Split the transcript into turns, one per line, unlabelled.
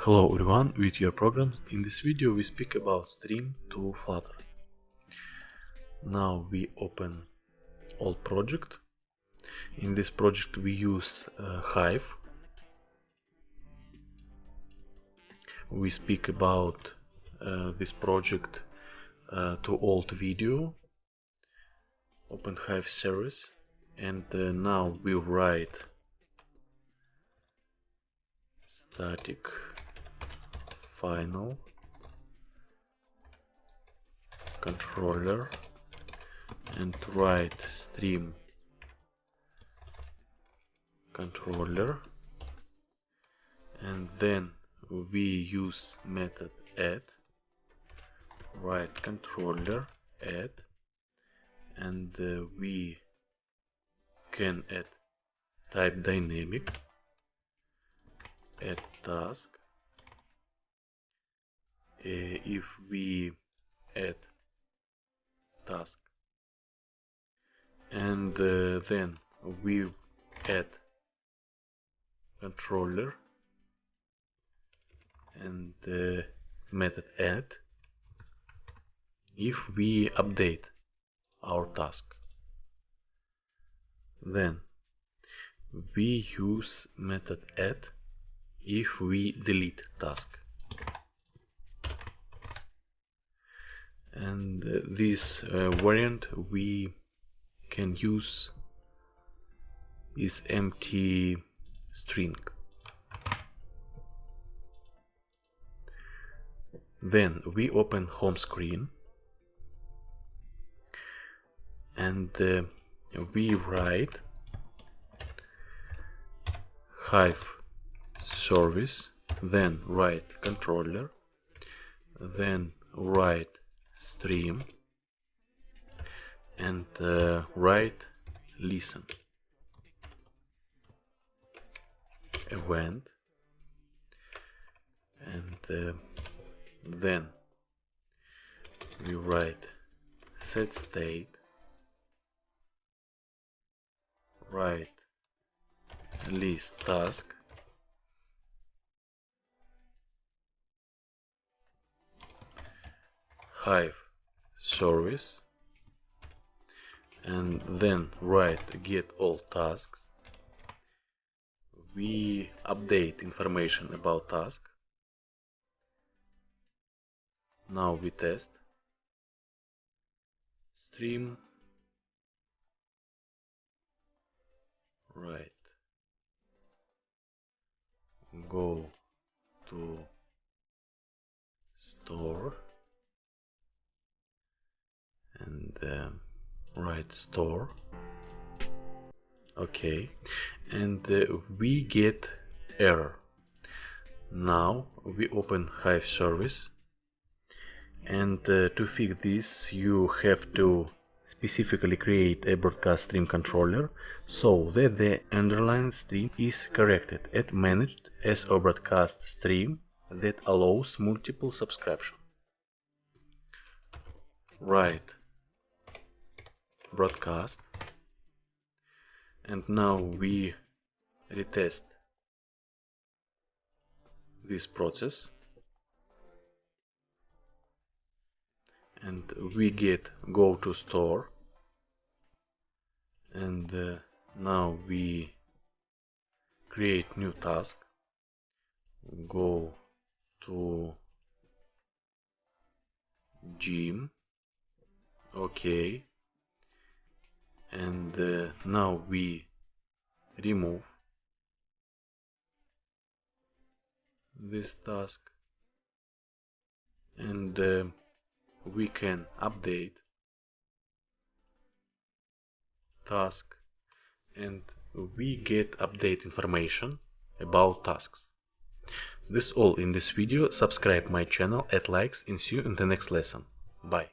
Hello everyone, with your programs. In this video we speak about stream to Flutter. Now we open old project. In this project we use Hive. We speak about this project to old video. Open Hive service, and now we write static final controller and write stream controller, and then we use method add, write controller add, and we can add type dynamic, add task. If we add task, and then we add controller and method add if we update our task. Then we use method add if we delete task. And this variant we can use is empty string. Then we open home screen, and we write Hive service, then write controller, then write stream, and write listen event, and then we write set state, write list task, Hive service, and then write get all tasks. We update information about task. Now we test stream, right, go to store and write store. Okay, and we get error. Now we open Hive service, and to fix this you have to specifically create a broadcast stream controller so that the underlying stream is corrected and managed as a broadcast stream that allows multiple subscription. Write broadcast, and now we retest this process, and we get go to store, and now we create new task, go to gym, okay, and now we remove this task, and we can update task, and we get update information about tasks. This all in this video. Subscribe my channel, add likes, and see you in the next lesson. Bye.